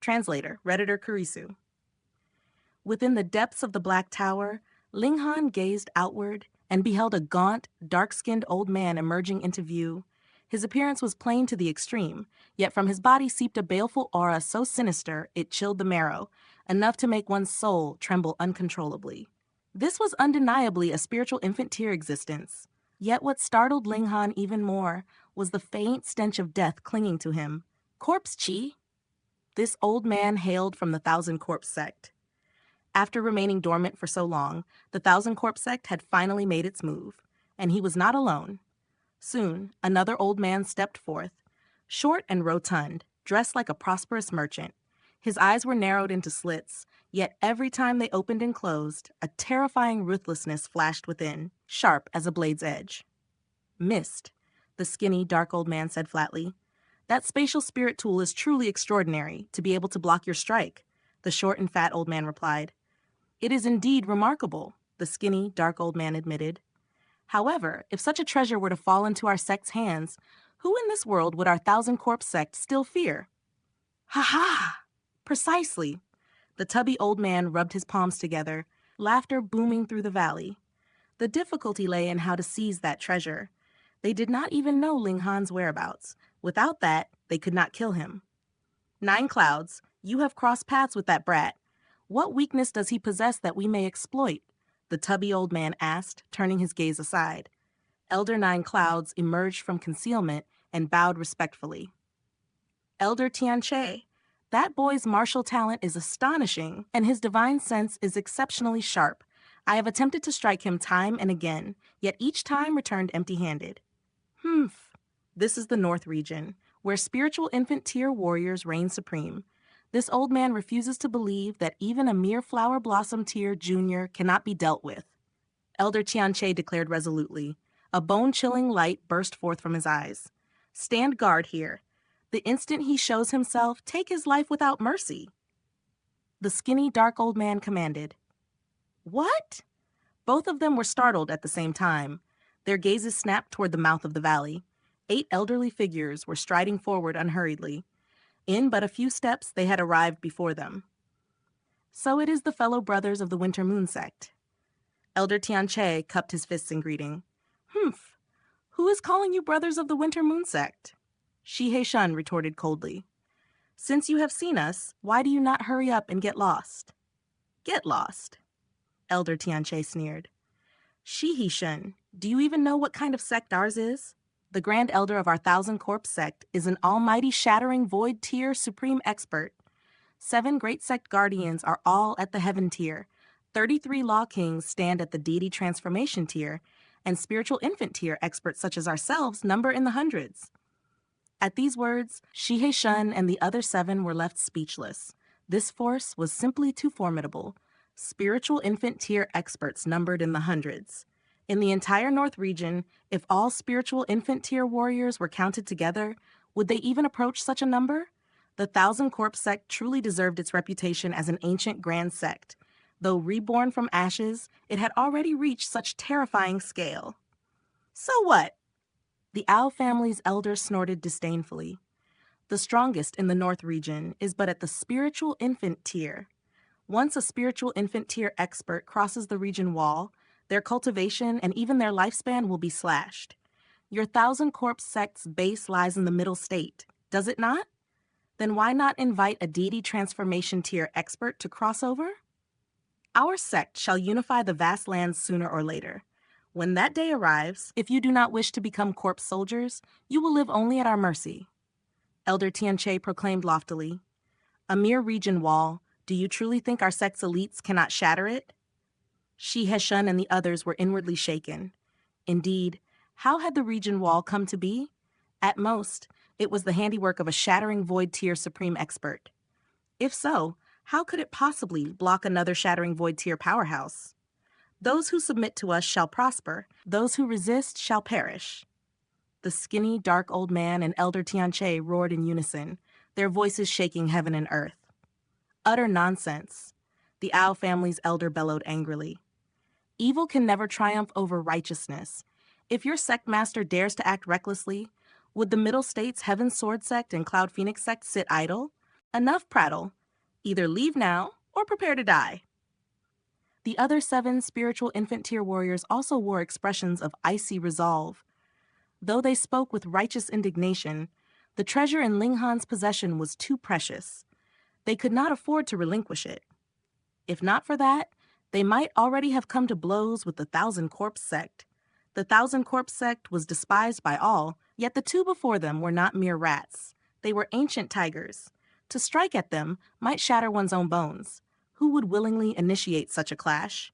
Translator, Redditor Kurisu. Within the depths of the Black Tower, Linghan gazed outward and beheld a gaunt, dark-skinned old man emerging into view. His appearance was plain to the extreme, yet from his body seeped a baleful aura so sinister it chilled the marrow, enough to make one's soul tremble uncontrollably. This was undeniably a spiritual infant tear existence. Yet what startled Linghan even more was the faint stench of death clinging to him. Corpse chi? This old man hailed from the Thousand Corpse sect. After remaining dormant for so long, the Thousand Corpse sect had finally made its move, and he was not alone. Soon, another old man stepped forth, short and rotund, dressed like a prosperous merchant. His eyes were narrowed into slits, yet every time they opened and closed, a terrifying ruthlessness flashed within, sharp as a blade's edge. "Missed," the skinny, dark old man said flatly. "That spatial spirit tool is truly extraordinary, to be able to block your strike," the short and fat old man replied. "It is indeed remarkable," the skinny, dark old man admitted. "However, if such a treasure were to fall into our sect's hands, who in this world would our Thousand Corpse sect still fear?" "Ha ha! Precisely." The tubby old man rubbed his palms together, laughter booming through the valley. The difficulty lay in how to seize that treasure. They did not even know Linghan's whereabouts. Without that, they could not kill him. "Nine Clouds, you have crossed paths with that brat. What weakness does he possess that we may exploit?" the tubby old man asked, turning his gaze aside. Elder Nine Clouds emerged from concealment and bowed respectfully. "Elder Tianche, that boy's martial talent is astonishing, and his divine sense is exceptionally sharp. I have attempted to strike him time and again, yet each time returned empty-handed." "Humph. This is the North region, where spiritual infant tier warriors reign supreme. This old man refuses to believe that even a mere flower blossom tier junior cannot be dealt with," Elder Tianche declared resolutely. A bone-chilling light burst forth from his eyes. "Stand guard here. The instant he shows himself, take his life without mercy." The skinny, dark old man commanded. "What?" Both of them were startled at the same time. Their gazes snapped toward the mouth of the valley. 8 elderly figures were striding forward unhurriedly. In but a few steps, they had arrived before them. "So it is the fellow brothers of the Winter Moon sect." Elder Tianche cupped his fists in greeting. "Humph. Who is calling you brothers of the Winter Moon sect?" Shihei Shun retorted coldly. "Since you have seen us, why do you not hurry up and get lost?" "Get lost?" Elder Tianche sneered. "Shihei Shun, do you even know what kind of sect ours is? The Grand Elder of our Thousand Corpse sect is an almighty shattering void tier supreme expert. 7 great sect guardians are all at the heaven tier. 33 law kings stand at the deity transformation tier, and spiritual infant tier experts such as ourselves number in the hundreds." At these words, Shihei Shun and the other 7 were left speechless. This force was simply too formidable. Spiritual infant tier experts numbered in the hundreds. In the entire North region, if all spiritual infant tier warriors were counted together, would they even approach such a number? The Thousand Corpse sect truly deserved its reputation as an ancient grand sect. Though reborn from ashes, it had already reached such terrifying scale. "So what?" The Owl family's elder snorted disdainfully. "The strongest in the North region is but at the spiritual infant tier. Once a spiritual infant tier expert crosses the region wall, their cultivation and even their lifespan will be slashed. Your Thousand Corpse sect's base lies in the middle state, does it not? Then why not invite a deity transformation tier expert to cross over? Our sect shall unify the vast lands sooner or later. When that day arrives, if you do not wish to become corpse soldiers, you will live only at our mercy." Elder Tianche proclaimed loftily. "A mere region wall. Do you truly think our sect's elites cannot shatter it?" Shihei Shun and the others were inwardly shaken. Indeed, how had the region wall come to be? At most, it was the handiwork of a shattering void tier supreme expert. If so, how could it possibly block another shattering void tier powerhouse? "Those who submit to us shall prosper. Those who resist shall perish." The skinny, dark old man and Elder Tianche roared in unison, their voices shaking heaven and earth. "Utter nonsense," the Owl family's elder bellowed angrily. "Evil can never triumph over righteousness. If your sect master dares to act recklessly, would the Middle States Heaven Sword sect and Cloud Phoenix sect sit idle? Enough prattle. Either leave now or prepare to die. The other 7 spiritual infant tier warriors also wore expressions of icy resolve. Though they spoke with righteous indignation, the treasure in Ling Han's possession was too precious. They could not afford to relinquish it. If not for that, they might already have come to blows with the Thousand Corpse sect. The Thousand Corpse sect was despised by all, yet the 2 before them were not mere rats. They were ancient tigers. To strike at them might shatter one's own bones. Who would willingly initiate such a clash?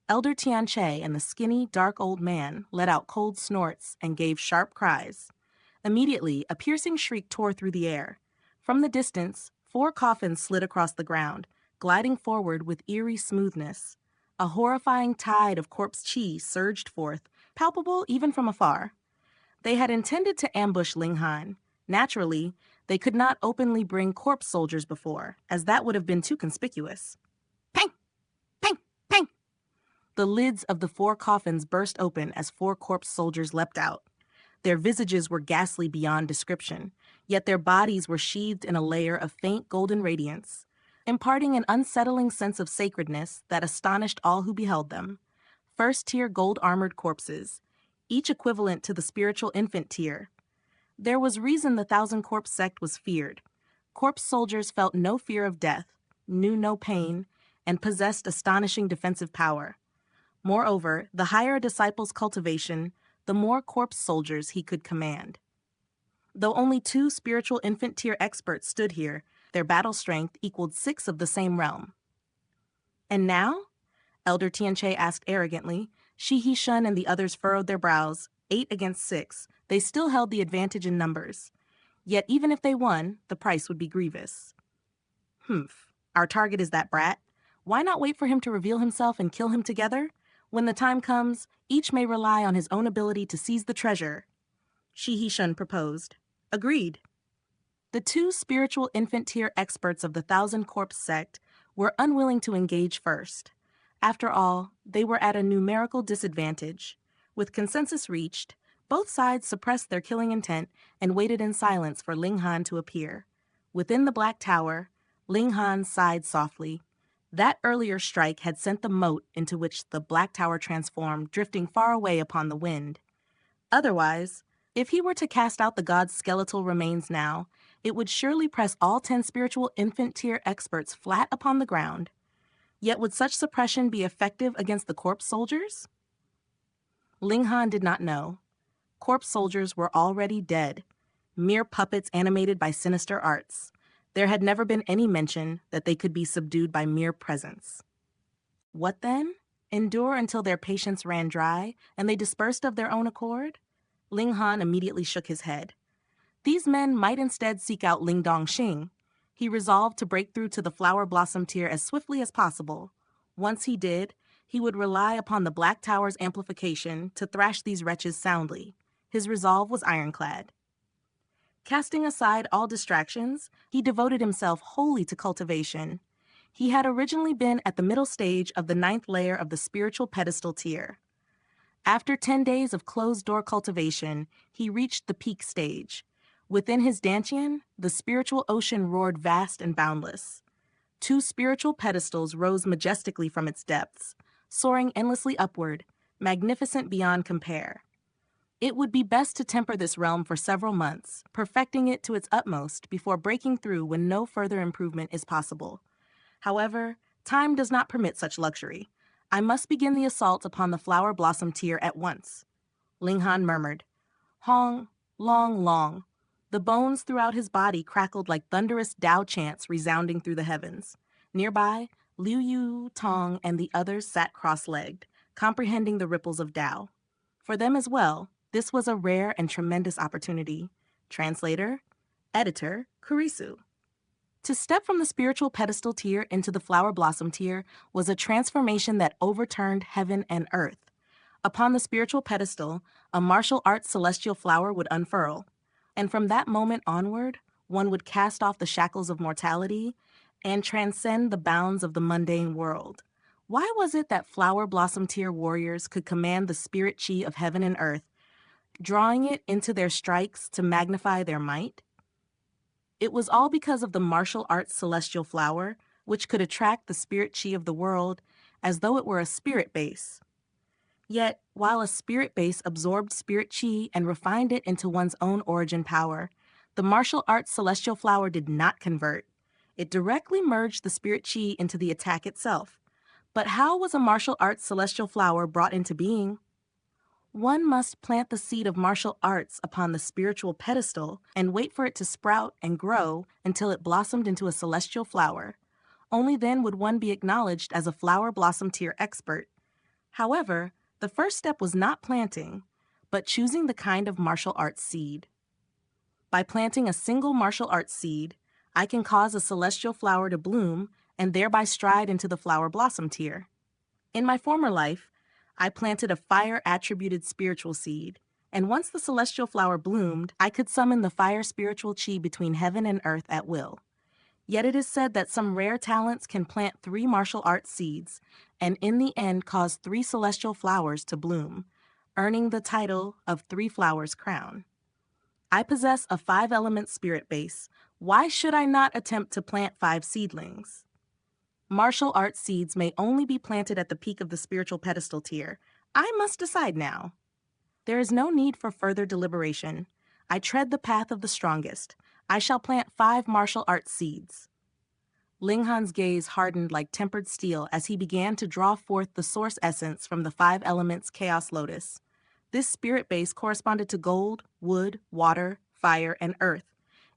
Elder Tianche and the skinny, dark old man let out cold snorts and gave sharp cries. Immediately, a piercing shriek tore through the air. From the distance, 4 coffins slid across the ground, gliding forward with eerie smoothness. A horrifying tide of corpse chi surged forth, palpable even from afar. They had intended to ambush Ling Han. Naturally, they could not openly bring corpse soldiers before, as that would have been too conspicuous. Pang! Pang! Pang! The lids of the 4 coffins burst open as 4 corpse soldiers leapt out. Their visages were ghastly beyond description, yet their bodies were sheathed in a layer of faint golden radiance, imparting an unsettling sense of sacredness that astonished all who beheld them. First-tier gold-armored corpses, each equivalent to the spiritual infant tier. There was reason the Thousand Corpse sect was feared. Corpse soldiers felt no fear of death, knew no pain, and possessed astonishing defensive power. Moreover, the higher a disciple's cultivation, the more corpse soldiers he could command. Though only 2 spiritual infant tier experts stood here, their battle strength equaled 6 of the same realm. And now? Elder Tianche asked arrogantly. Shi Shun and the others furrowed their brows. 8 against 6, they still held the advantage in numbers. Yet even if they won, the price would be grievous. Our target is that brat. Why not wait for him to reveal himself and kill him together? When the time comes, each may rely on his own ability to seize the treasure. Shi Shun proposed. Agreed. The 2 spiritual infant tier experts of the Thousand Corpse sect were unwilling to engage first. After all, they were at a numerical disadvantage. With consensus reached, both sides suppressed their killing intent and waited in silence for Ling Han to appear. Within the Black Tower, Ling Han sighed softly. That earlier strike had sent the moat into which the Black Tower transformed drifting far away upon the wind. Otherwise, if he were to cast out the god's skeletal remains now, it would surely press all 10 spiritual infant tier experts flat upon the ground. Yet would such suppression be effective against the corpse soldiers? Ling Han did not know. Corpse soldiers were already dead, mere puppets animated by sinister arts. There had never been any mention that they could be subdued by mere presence. What then? Endure until their patience ran dry and they dispersed of their own accord? Ling Han immediately shook his head. These men might instead seek out Ling Dongxing. He resolved to break through to the flower blossom tier as swiftly as possible. Once he did, he would rely upon the Black Tower's amplification to thrash these wretches soundly. His resolve was ironclad. Casting aside all distractions, he devoted himself wholly to cultivation. He had originally been at the middle stage of the 9th layer of the spiritual pedestal tier. After 10 days of closed-door cultivation, he reached the peak stage. Within his dantian, the spiritual ocean roared vast and boundless. 2 spiritual pedestals rose majestically from its depths, soaring endlessly upward, magnificent beyond compare. It would be best to temper this realm for several months, perfecting it to its utmost before breaking through when no further improvement is possible. However, time does not permit such luxury. I must begin the assault upon the flower blossom tier at once. Ling Han murmured. Hong, long, long. The bones throughout his body crackled like thunderous Dao chants resounding through the heavens. Nearby, Liu Yu, Tong, and the others sat cross-legged, comprehending the ripples of Dao. For them as well, this was a rare and tremendous opportunity. Translator, Editor, Kurisu. To step from the spiritual pedestal tier into the flower blossom tier was a transformation that overturned heaven and earth. Upon the spiritual pedestal, a martial arts celestial flower would unfurl, and from that moment onward, one would cast off the shackles of mortality and transcend the bounds of the mundane world. Why was it that flower blossom tier warriors could command the spirit chi of heaven and earth, drawing it into their strikes to magnify their might? It was all because of the martial arts celestial flower, which could attract the spirit chi of the world as though it were a spirit base. Yet, while a spirit base absorbed spirit chi and refined it into one's own origin power, the martial arts celestial flower did not convert. It directly merged the spirit chi into the attack itself. But how was a martial arts celestial flower brought into being? One must plant the seed of martial arts upon the spiritual pedestal and wait for it to sprout and grow until it blossomed into a celestial flower. Only then would one be acknowledged as a flower blossom tier expert. However, the first step was not planting, but choosing the kind of martial arts seed. By planting a single martial arts seed, I can cause a celestial flower to bloom and thereby stride into the flower blossom tier. In my former life, I planted a fire-attributed spiritual seed, and once the celestial flower bloomed, I could summon the fire spiritual chi between heaven and earth at will. Yet it is said that some rare talents can plant 3 martial arts seeds, and in the end cause 3 celestial flowers to bloom, earning the title of 3 Flowers Crown. I possess a 5-element spirit base. Why should I not attempt to plant 5 seedlings? Martial arts seeds may only be planted at the peak of the spiritual pedestal tier. I must decide now. There is no need for further deliberation. I tread the path of the strongest. I shall plant 5 martial arts seeds. Linghan's gaze hardened like tempered steel as he began to draw forth the source essence from the 5 elements chaos lotus. This spirit base corresponded to gold, wood, water, fire, and earth.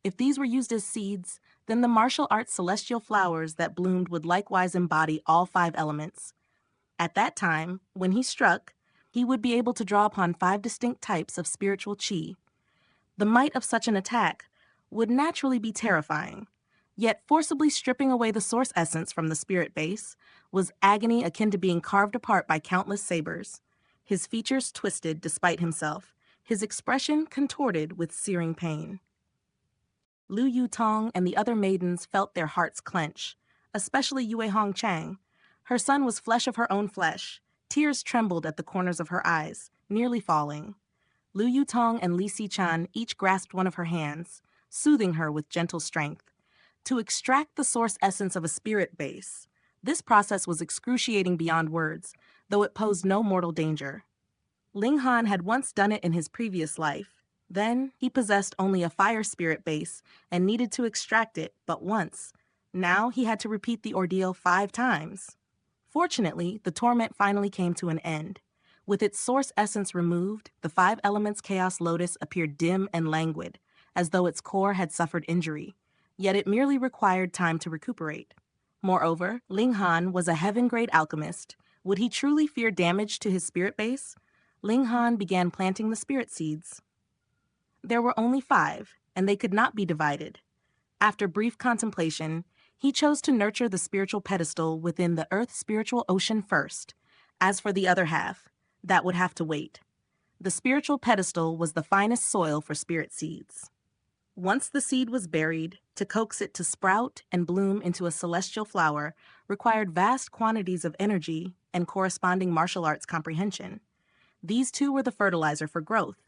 If these were used as seeds, then the martial arts celestial flowers that bloomed would likewise embody all 5 elements. At that time, when he struck, he would be able to draw upon 5 distinct types of spiritual chi. The might of such an attack would naturally be terrifying, yet forcibly stripping away the source essence from the spirit base was agony akin to being carved apart by countless sabers. His features twisted despite himself, his expression contorted with searing pain. Lu Yutong and the other maidens felt their hearts clench, especially Yue Hong Chang. Her son was flesh of her own flesh. Tears trembled at the corners of her eyes, nearly falling. Lu Yutong and Li Xichan each grasped one of her hands, soothing her with gentle strength. To extract the source essence of a spirit base, this process was excruciating beyond words, though it posed no mortal danger. Linghan had once done it in his previous life. Then, he possessed only a fire spirit base and needed to extract it but once. Now, he had to repeat the ordeal 5 times. Fortunately, the torment finally came to an end. With its source essence removed, the 5 elements chaos lotus appeared dim and languid, as though its core had suffered injury. Yet it merely required time to recuperate. Moreover, Linghan was a heaven-grade alchemist. Would he truly fear damage to his spirit base? Linghan began planting the spirit seeds. There were only 5, and they could not be divided. After brief contemplation, he chose to nurture the spiritual pedestal within the earth spiritual ocean first. As for the other half, that would have to wait. The spiritual pedestal was the finest soil for spirit seeds. Once the seed was buried, to coax it to sprout and bloom into a celestial flower required vast quantities of energy and corresponding martial arts comprehension. These two were the fertilizer for growth.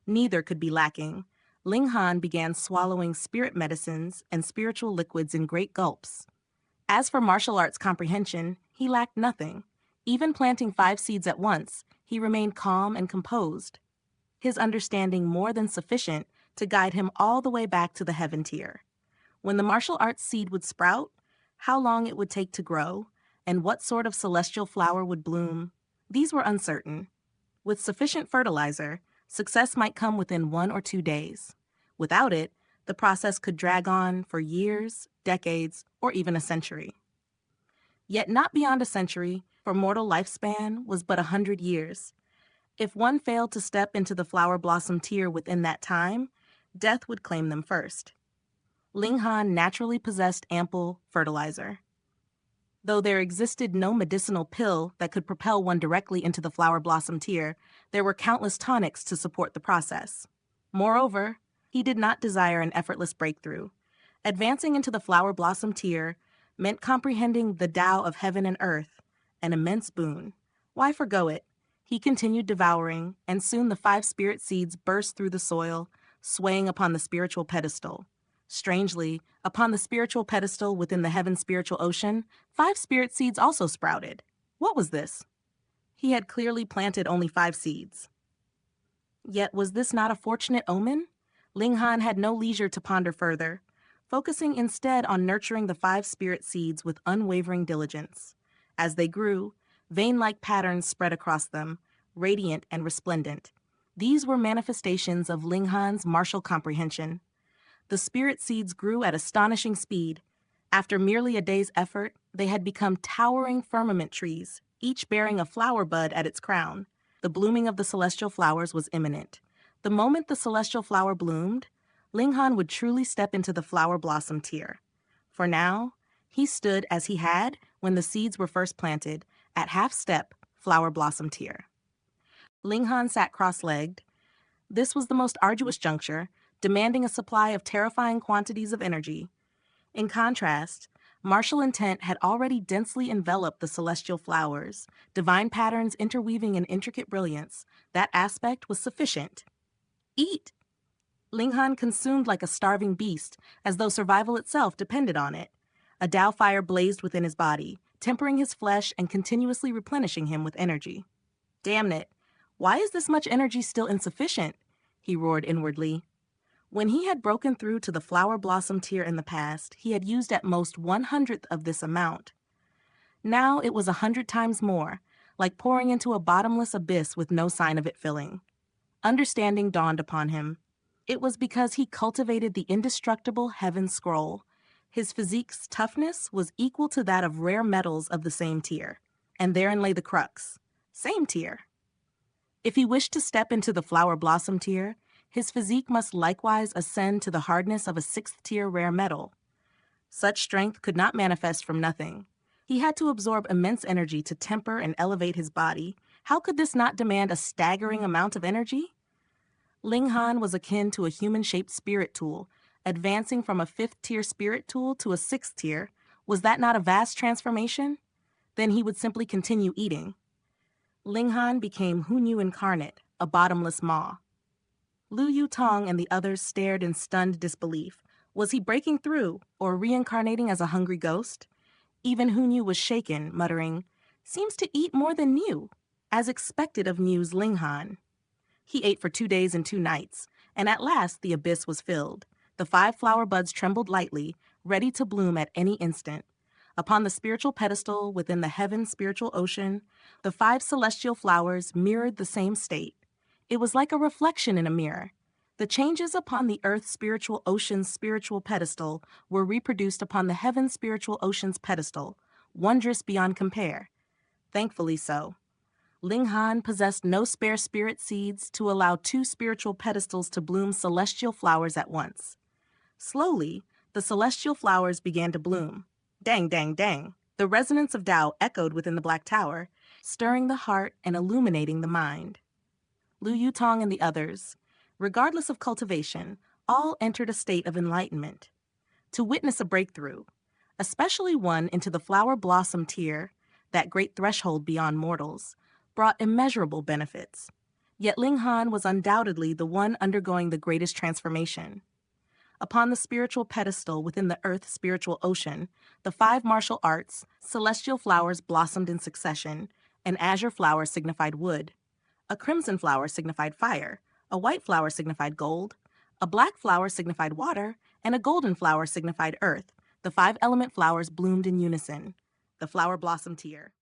Neither could be lacking. Linghan began swallowing spirit medicines and spiritual liquids in great gulps. As for martial arts comprehension, he lacked nothing. Even planting 5 seeds at once, he remained calm and composed, his understanding more than sufficient to guide him all the way back to the heaven tier. When the martial arts seed would sprout, how long it would take to grow, and what sort of celestial flower would bloom, these were uncertain. With sufficient fertilizer, success might come within 1 or 2 days. Without it, the process could drag on for years, decades, or even a century. Yet not beyond a century, for mortal lifespan was but 100 years. If one failed to step into the flower blossom tier within that time, death would claim them first. Linghan naturally possessed ample fertilizer. Though there existed no medicinal pill that could propel one directly into the flower blossom tier, there were countless tonics to support the process. Moreover, he did not desire an effortless breakthrough. Advancing into the flower blossom tier meant comprehending the Dao of heaven and earth, an immense boon. Why forgo it? He continued devouring, and soon the 5 spirit seeds burst through the soil, swaying upon the spiritual pedestal. Strangely, upon the spiritual pedestal within the heaven spiritual ocean, 5 spirit seeds also sprouted. What was this? He had clearly planted only 5 seeds. Yet was this not a fortunate omen? Ling Han had no leisure to ponder further, focusing instead on nurturing the 5 spirit seeds with unwavering diligence. As they grew, vein-like patterns spread across them, radiant and resplendent. These were manifestations of Ling Han's martial comprehension. The spirit seeds grew at astonishing speed. After merely a day's effort, they had become towering firmament trees, each bearing a flower bud at its crown. The blooming of the celestial flowers was imminent. The moment the celestial flower bloomed, Ling Han would truly step into the flower blossom tier. For now, he stood as he had when the seeds were first planted, at half-step flower blossom tier. Ling Han sat cross-legged. This was the most arduous juncture, demanding a supply of terrifying quantities of energy. In contrast, martial intent had already densely enveloped the celestial flowers, divine patterns interweaving in intricate brilliance. That aspect was sufficient. Eat! Ling Han consumed like a starving beast, as though survival itself depended on it. A Dao fire blazed within his body, tempering his flesh and continuously replenishing him with energy. Damn it! Why is this much energy still insufficient? He roared inwardly. When he had broken through to the flower blossom tier in the past, he had used at most 1/100th of this amount. Now it was 100 times more, like pouring into a bottomless abyss with no sign of it filling. Understanding dawned upon him. It was because he cultivated the indestructible heaven scroll. His physique's toughness was equal to that of rare metals of the same tier. And therein lay the crux. Same tier. If he wished to step into the flower blossom tier, his physique must likewise ascend to the hardness of a 6th-tier rare metal. Such strength could not manifest from nothing. He had to absorb immense energy to temper and elevate his body. How could this not demand a staggering amount of energy? Ling Han was akin to a human-shaped spirit tool, advancing from a 5th-tier spirit tool to a 6th tier. Was that not a vast transformation? Then he would simply continue eating. Ling Han became Hunyu incarnate, a bottomless maw. Lu Yutong and the others stared in stunned disbelief. Was he breaking through, or reincarnating as a hungry ghost? Even Hunyu was shaken, muttering, "Seems to eat more than Niu," as expected of Niu's Ling Han. He ate for 2 days and 2 nights, and at last the abyss was filled. The 5 flower buds trembled lightly, ready to bloom at any instant. Upon the spiritual pedestal within the heaven spiritual ocean, the 5 celestial flowers mirrored the same state. It was like a reflection in a mirror. The changes upon the earth spiritual ocean's spiritual pedestal were reproduced upon the heaven spiritual ocean's pedestal, wondrous beyond compare. Thankfully so. Ling Han possessed no spare spirit seeds to allow 2 spiritual pedestals to bloom celestial flowers at once. Slowly, the celestial flowers began to bloom. Dang, dang, dang. The resonance of Dao echoed within the Black Tower, stirring the heart and illuminating the mind. Lu Yutong and the others, regardless of cultivation, all entered a state of enlightenment. To witness a breakthrough, especially one into the flower blossom tier, that great threshold beyond mortals, brought immeasurable benefits. Yet Ling Han was undoubtedly the one undergoing the greatest transformation. Upon the spiritual pedestal within the earth spiritual ocean, the 5 martial arts, celestial flowers blossomed in succession. An azure flower signified wood. A crimson flower signified fire, a white flower signified gold, a black flower signified water, and a golden flower signified earth. The 5 element flowers bloomed in unison. The flower blossom tier.